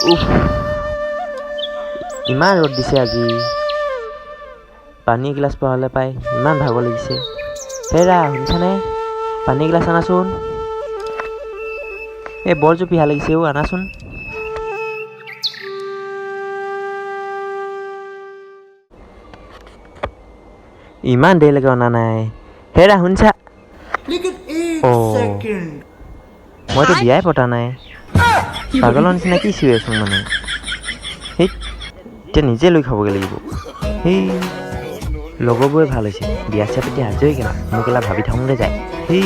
উফ ইমান ৰ'দ দিছে আজি পানী এগিলাচ পোৱা হ'লে পাই ইমান ভাগৰ লাগিছে হেৰা শুনিছানে পানী এগিলাচ আনাচোন এই বৰ জোৰ পিহা লাগিছে আনাচোন ইমান দেৰিলৈকে অনা নাই হেৰা শুনিছা মইতো বিয়াই পতা নাই পাগলৰ নিচিনা কি চিঞৰি আছো মানে সেই এতিয়া নিজে লৈ খাবগৈ লাগিব সেই লগৰবোৰে ভাল হৈছে বিয়া চিয়া পাতি আজৰি গা মোক এলা ভাবি থাকোঁতে যায় সেই